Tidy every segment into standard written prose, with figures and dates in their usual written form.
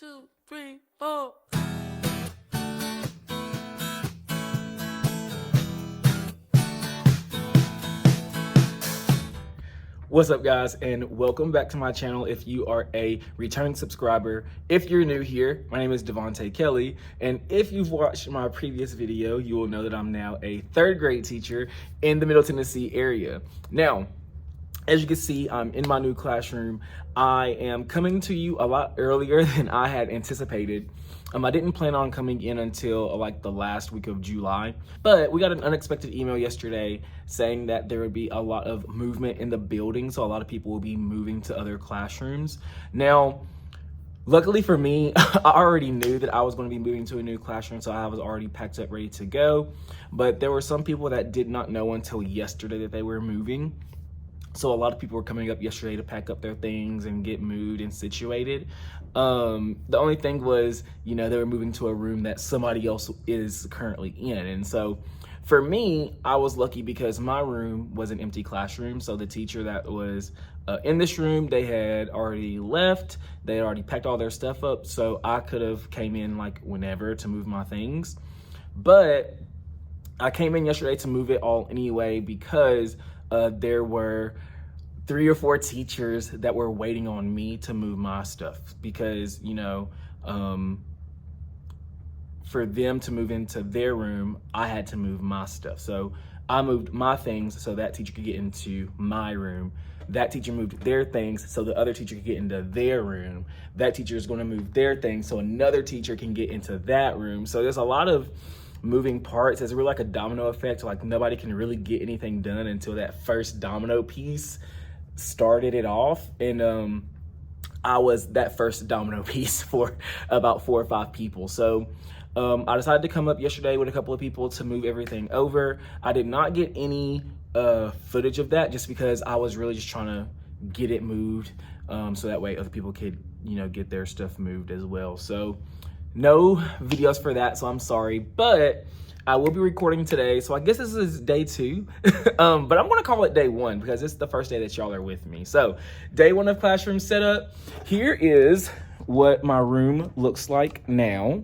2, 3, 4. What's up, guys, and welcome back to my channel. If you are a returning subscriber, if you're new here, my name is Devontae Kelly, and if you've watched my previous video, you will know that I'm now a third grade teacher in the Middle Tennessee area. Now, as you can see, I'm in my new classroom. I am coming to you a lot earlier than I had anticipated. I didn't plan on coming in until like the last week of July, but we got an unexpected email yesterday saying that there would be a lot of movement in the building, so a lot of people will be moving to other classrooms. Now, luckily for me, I already knew that I was going to be moving to a new classroom, so I was already packed up, ready to go. But there were some people that did not know until yesterday that they were moving. So a lot of people were coming up yesterday to pack up their things and get moved and situated. The only thing was, you know, they were moving to a room that somebody else is currently in. And so for me, I was lucky because my room was an empty classroom. So the teacher that was in this room, they had already left. They had already packed all their stuff up. So I could have came in like whenever to move my things. But I came in yesterday to move it all anyway because there were 3 or 4 teachers that were waiting on me to move my stuff because, you know, for them to move into their room, I had to move my stuff. So I moved my things so that teacher could get into my room. That teacher moved their things so the other teacher could get into their room. That teacher is going to move their things so another teacher can get into that room. So there's a lot of moving parts. It's really like a domino effect. Like nobody can really get anything done until that first domino piece started it off. And I was that first domino piece for about 4 or 5 people. So I decided to come up yesterday with a couple of people to move everything over. I did not get any footage of that just because I was really just trying to get it moved so that way other people could, you know, get their stuff moved as well. So no videos for that, so I'm sorry, but I will be recording today. So I guess this is day 2, but I'm gonna call it day 1 because it's the first day that y'all are with me. So day 1 of classroom setup. Here is what my room looks like now.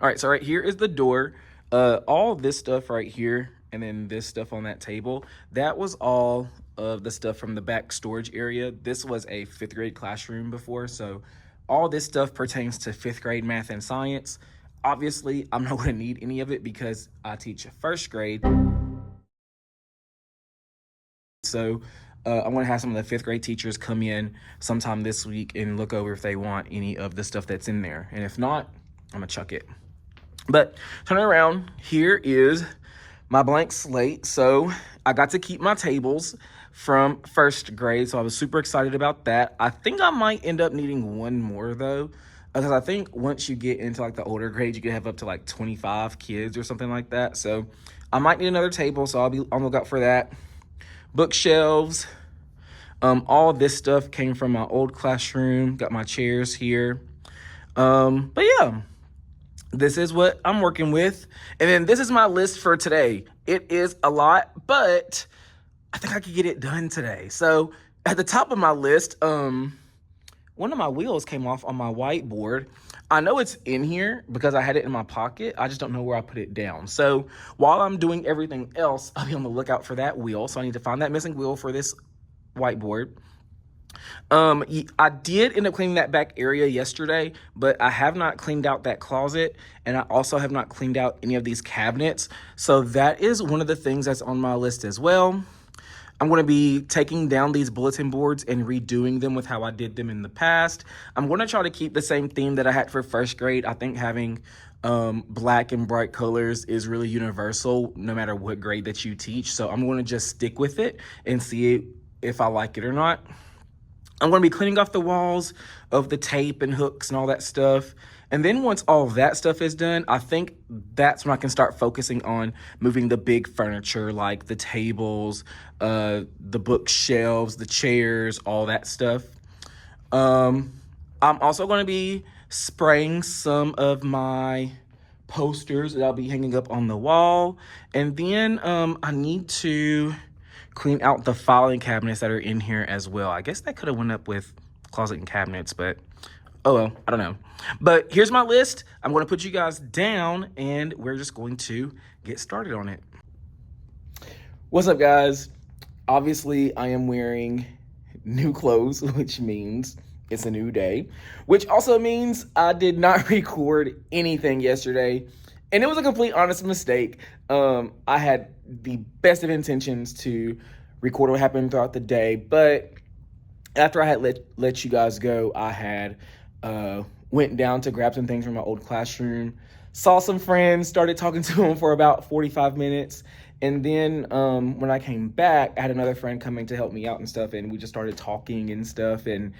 All right, so right here is the door. All this stuff right here, and then this stuff on that table, that was all of the stuff from the back storage area. This was a 5th grade classroom before, so all this stuff pertains to 5th grade math and science. Obviously, I'm not going to need any of it because I teach 1st grade. So I'm going to have some of the 5th grade teachers come in sometime this week and look over if they want any of the stuff that's in there. And if not, I'm going to chuck it. But turning around, here is my blank slate. So I got to keep my tables from 1st grade, so I was super excited about that. I think I might end up needing one more though, because I think once you get into like the older grades, you can have up to like 25 kids or something like that. So I might need another table, so I'll be on the lookout for that. Bookshelves, all this stuff came from my old classroom. Got my chairs here. But yeah, this is what I'm working with. And then this is my list for today. It is a lot, but I think I could get it done today. So at the top of my list, one of my wheels came off on my whiteboard. I know it's in here because I had it in my pocket. I just don't know where I put it down. So while I'm doing everything else, I'll be on the lookout for that wheel. So I need to find that missing wheel for this whiteboard. I did end up cleaning that back area yesterday, but I have not cleaned out that closet, and I also have not cleaned out any of these cabinets. So that is one of the things that's on my list as well. I'm going to be taking down these bulletin boards and redoing them with how I did them in the past. I'm going to try to keep the same theme that I had for 1st grade. I think having black and bright colors is really universal no matter what grade that you teach. So I'm going to just stick with it and see if I like it or not. I'm going to be cleaning off the walls of the tape and hooks and all that stuff. And then once all of that stuff is done, I think that's when I can start focusing on moving the big furniture like the tables, the bookshelves, the chairs, all that stuff. I'm also going to be spraying some of my posters that I'll be hanging up on the wall. And then I need to clean out the filing cabinets that are in here as well. I guess that could have went up with closet and cabinets, but Oh, well, I don't know. But here's my list. I'm going to put you guys down, and we're just going to get started on it. What's up, guys? Obviously, I am wearing new clothes, which means it's a new day, which also means I did not record anything yesterday, and it was a complete honest mistake. I had the best of intentions to record what happened throughout the day, but after I had let you guys go, I had went down to grab some things from my old classroom, saw some friends, started talking to them for about 45 minutes. And then when I came back, I had another friend coming to help me out and stuff. And we just started talking and stuff. And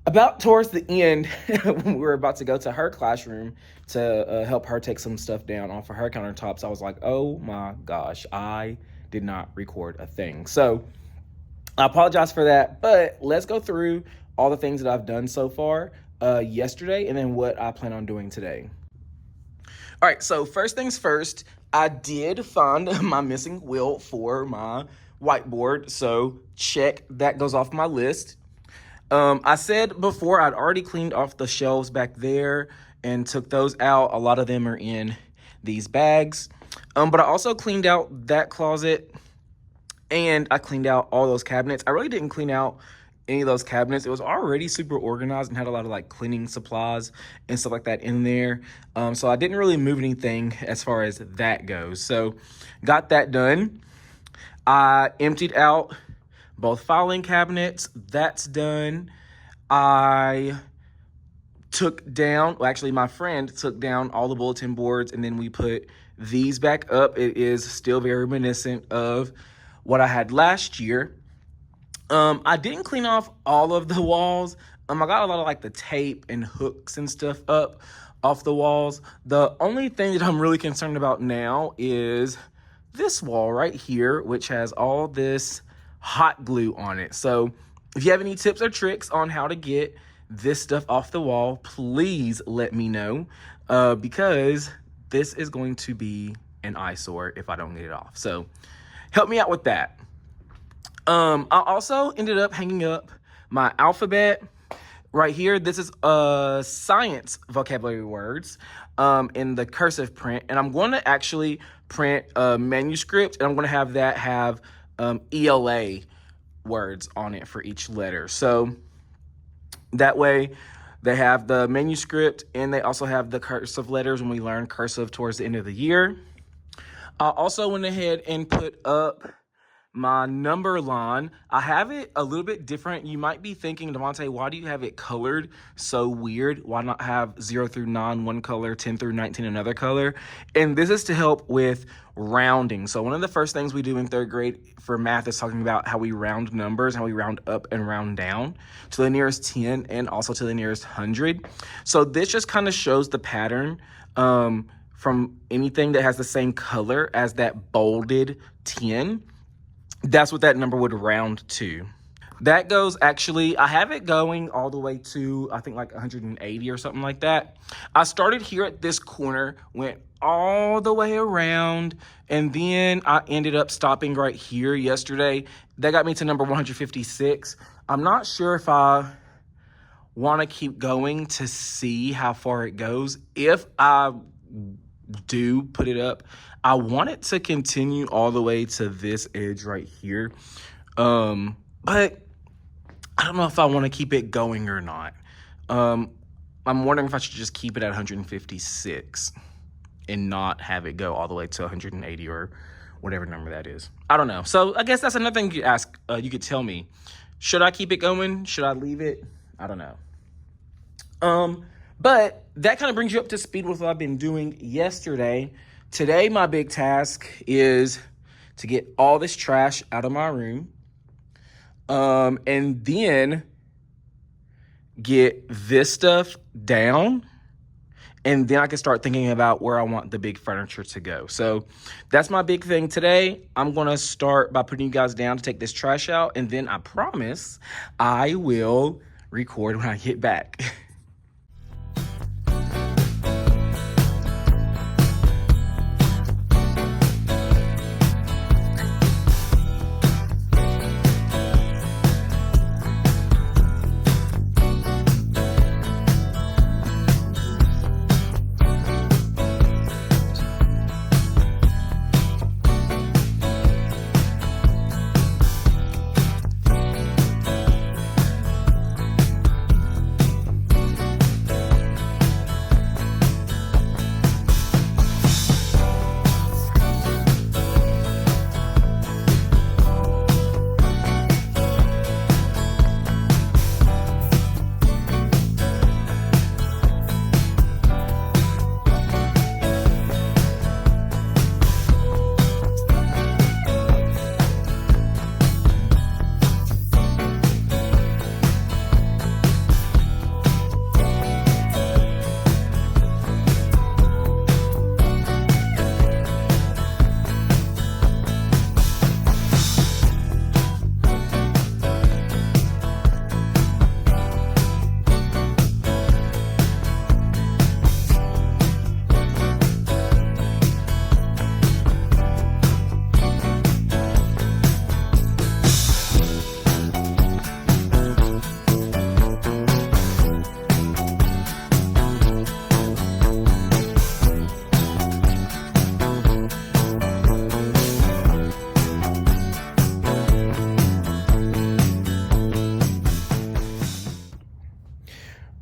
about towards the end, when we were about to go to her classroom to help her take some stuff down off of her countertops, I was like, oh my gosh, I did not record a thing. So I apologize for that, but let's go through all the things that I've done so far yesterday and then what I plan on doing today. All right, so first things first, I did find my missing wheel for my whiteboard, so check, that goes off my list. I said before I'd already cleaned off the shelves back there and took those out. A lot of them are in these bags, but I also cleaned out that closet. And I cleaned out all those cabinets. I really didn't clean out any of those cabinets. It was already super organized and had a lot of like cleaning supplies and stuff like that in there. So I didn't really move anything as far as that goes. So got that done. I emptied out both filing cabinets. That's done. I took down, well, actually my friend took down all the bulletin boards, and then we put these back up. It is still very reminiscent of what I had last year. I didn't clean off all of the walls. I got a lot of like the tape and hooks and stuff up off the walls. The only thing that I'm really concerned about now is this wall right here, which has all this hot glue on it. So if you have any tips or tricks on how to get this stuff off the wall, please let me know, because this is going to be an eyesore if I don't get it off. So help me out with that. I also ended up hanging up my alphabet right here. This is science vocabulary words in the cursive print. And I'm going to actually print a manuscript, and I'm going to have that have ELA words on it for each letter. So that way they have the manuscript, and they also have the cursive letters when we learn cursive towards the end of the year. I also went ahead and put up my number line. I have it a little bit different. You might be thinking, Devontae, why do you have it colored so weird? Why not have 0 through 9 one color, 10 through 19 another color? And this is to help with rounding. So one of the first things we do in 3rd grade for math is talking about how we round numbers, how we round up and round down to the nearest 10 and also to the nearest 100. So this just kind of shows the pattern from anything that has the same color as that bolded 10. That's what that number would round to. That goes, actually, I have it going all the way to, I think, like 180 or something like that. I started here at this corner, went all the way around, and then I ended up stopping right here yesterday. That got me to number 156. I'm not sure if I want to keep going to see how far it goes. If I do put it up, I want it to continue all the way to this edge right here, but I don't know if I want to keep it going or not. I'm wondering if I should just keep it at 156 and not have it go all the way to 180 or whatever number that is. I don't know. So I guess that's another thing you could ask. You could tell me, should I keep it going? Should I leave it? I don't know. But that kind of brings you up to speed with what I've been doing yesterday. Today, my big task is to get all this trash out of my room, and then get this stuff down, and then I can start thinking about where I want the big furniture to go. So that's my big thing today. I'm going to start by putting you guys down to take this trash out, and then I promise I will record when I get back.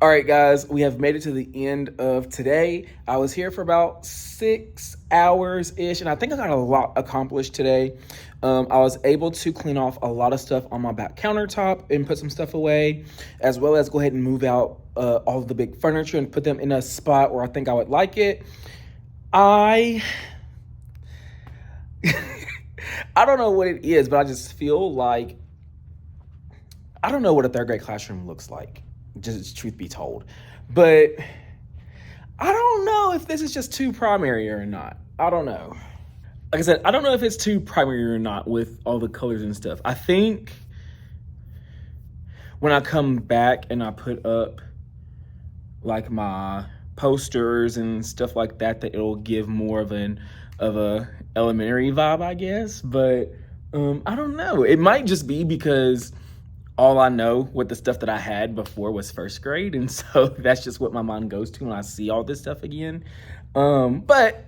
All right, guys, we have made it to the end of today. I was here for about 6 hours-ish, and I think I got a lot accomplished today. I was able to clean off a lot of stuff on my back countertop and put some stuff away, as well as go ahead and move out all of the big furniture and put them in a spot where I think I would like it. I don't know what it is, but I just feel like I don't know what a third grade classroom looks like, just truth be told. But I don't know if this is just too primary or not. I don't know. Like I said, I don't know if it's too primary or not with all the colors and stuff. I think when I come back and I put up like my posters and stuff like that, that it'll give more of a elementary vibe, I guess. But I don't know. It might just be because all I know with the stuff that I had before was first grade. And so that's just what my mind goes to when I see all this stuff again. But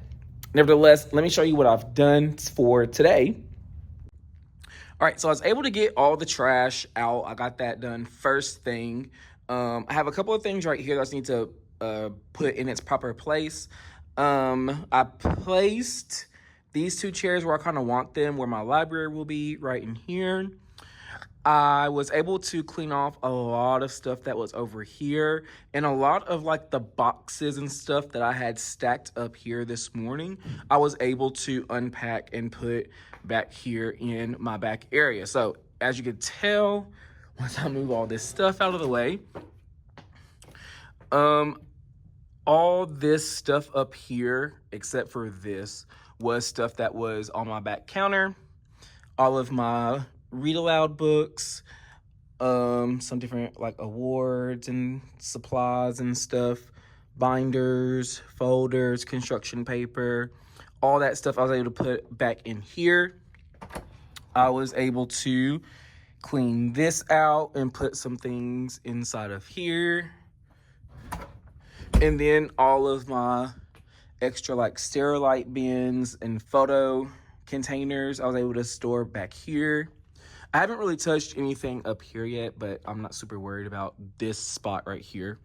nevertheless, let me show you what I've done for today. All right, so I was able to get all the trash out. I got that done first thing. I have a couple of things right here that I just need to put in its proper place. I placed these 2 chairs where I kind of want them, where my library will be, right in here. I was able to clean off a lot of stuff that was over here, and a lot of like the boxes and stuff that I had stacked up here this morning, I was able to unpack and put back here in my back area. So as you can tell, once I move all this stuff out of the way, all this stuff up here, except for this, was stuff that was on my back counter. All of my read aloud books, some different like awards and supplies and stuff, binders, folders, construction paper, all that stuff I was able to put back in here. I was able to clean this out and put some things inside of here. And then all of my extra like Sterilite bins and photo containers I was able to store back here. I haven't really touched anything up here yet, but I'm not super worried about this spot right here.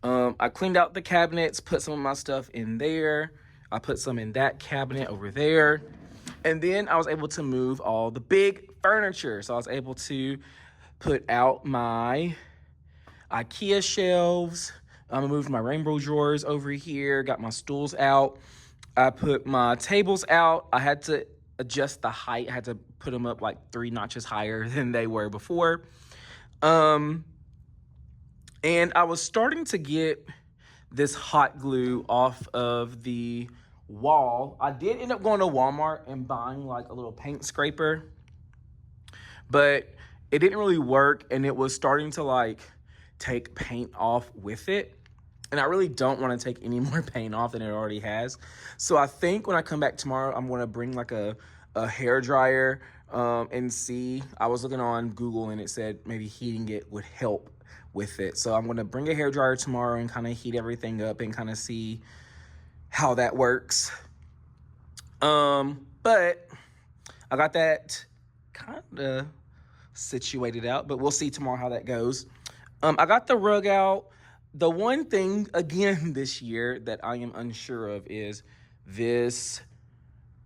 I cleaned out the cabinets, put some of my stuff in there. I put some in that cabinet over there. And then I was able to move all the big furniture. So I was able to put out my IKEA shelves. I moved my rainbow drawers over here, got my stools out. I put my tables out. I had to adjust the height. I had to put them up like 3 notches higher than they were before. And I was starting to get this hot glue off of the wall. I did end up going to Walmart and buying like a little paint scraper, but it didn't really work, and it was starting to like take paint off with it. And I really don't want to take any more paint off than it already has. So I think when I come back tomorrow, I'm going to bring like a hair dryer and see. I was looking on Google and it said maybe heating it would help with it. So I'm going to bring a hair dryer tomorrow and kind of heat everything up and kind of see how that works. But I got that kind of situated out, but we'll see tomorrow how that goes. I got the rug out. The one thing, again, this year that I am unsure of is this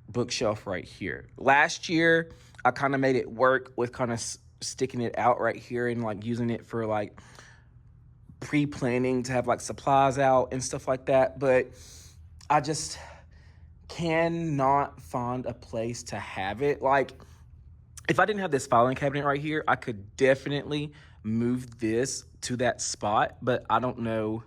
bookshelf right here. Last year, I kind of made it work with kind of sticking it out right here and like using it for like pre-planning to have like supplies out and stuff like that. But I just cannot find a place to have it. Like, if I didn't have this filing cabinet right here, I could definitely move this to that spot, but I don't know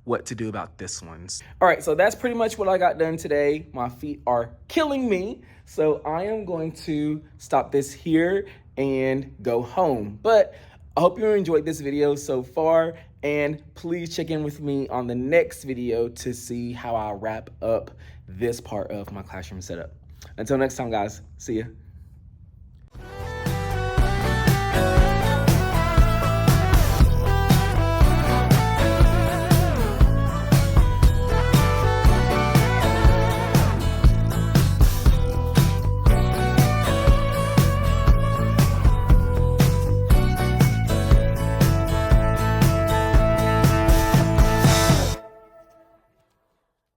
what to do about this ones. All right, so that's pretty much what I got done today. My feet are killing me, so I am going to stop this here and go home. But I hope you enjoyed this video so far, and please check in with me on the next video to see how I wrap up this part of my classroom setup. Until next time, guys, see ya.